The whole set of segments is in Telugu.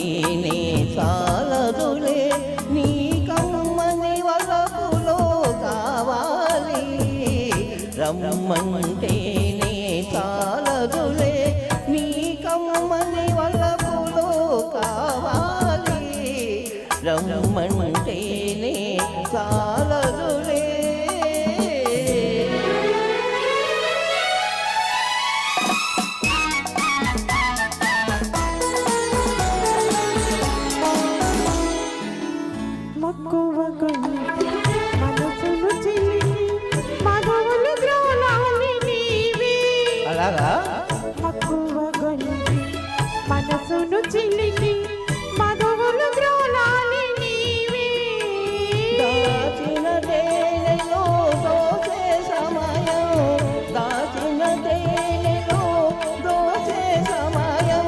రమ్మంటేనే చాలదులే నీ కమ్మని వలపులో కావాలి రమ్మంటేనే చాలదులే నీ కమ్మని వలపులో కావాలి రమ్మంటేనే చాలదులే మనసును చిలికి మధువులు గ్రోలాలి నీవే దాచిన తేనెలో దోచే సమయం దాచిన తేనెలో దోచే సమయం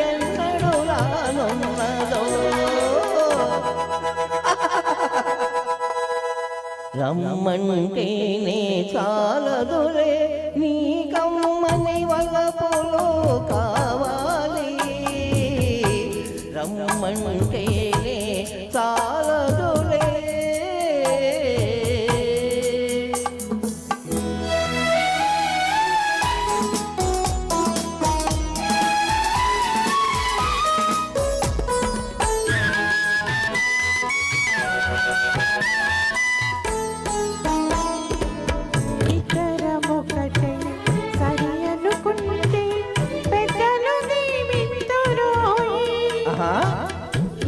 ఎన్నడు రానున్నదో రమ్మంటేనే చాలదులే నీ కమ్మని వలపులో కావాలి రమ్మంటేనే చాలదులే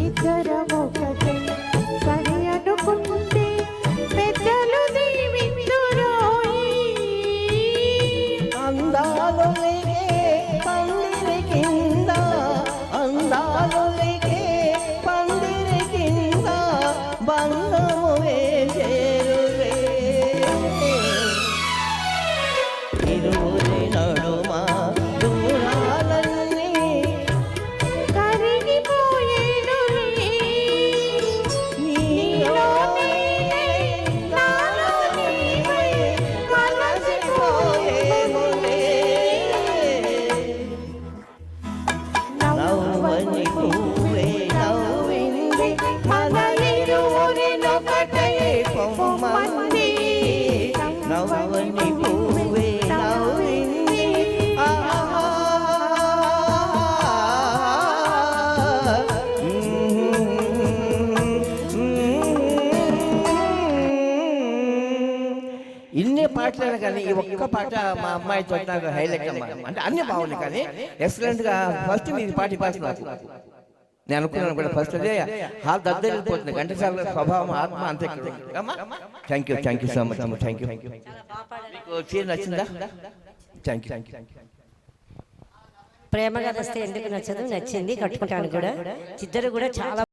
ఇద్దరమొకటే సరి అనుకుంటే పెద్దలు దీవింతురోయి అందాలొలిగే పందిరి కింద అందాలొలిగే పందిరి కింద బంధము వేసేరులే ఇరువురి నడుమ దూరాలన్నీ కరిగిపోయేనులే నీలో నీవై నాలో నీవై కలిసిపోయేనులే నవ్వని పువ్వే నవ్వింది మన ఇరువురినొకటై పొమ్మంది నవ్వని పువ్వే నవ్వింది ఇన్ని పాటలు కానీ ఈ ఒక్క పాట మా అమ్మాయితో నాకు హైలైట్ అమ్మా అంటే అన్ని బాగున్నాయి కానీ ఎక్సలెంట్ గా ఫస్ట్ మీ పాట పాట నాకు నేను అనుకున్నాను కూడా ఫస్ట్ అదే హాల్ దద్దరిపోతుంది ఘంటసాల స్వభావం ఆత్మ అంతే thank you so much thank you మీకు చీర నచ్చిందా థ్యాంక్ యూ ప్రేమగా వస్తే ఎందుకు నచ్చదు నచ్చింది కట్టుకుంటాను కూడా ఇద్దరు కూడా చాలా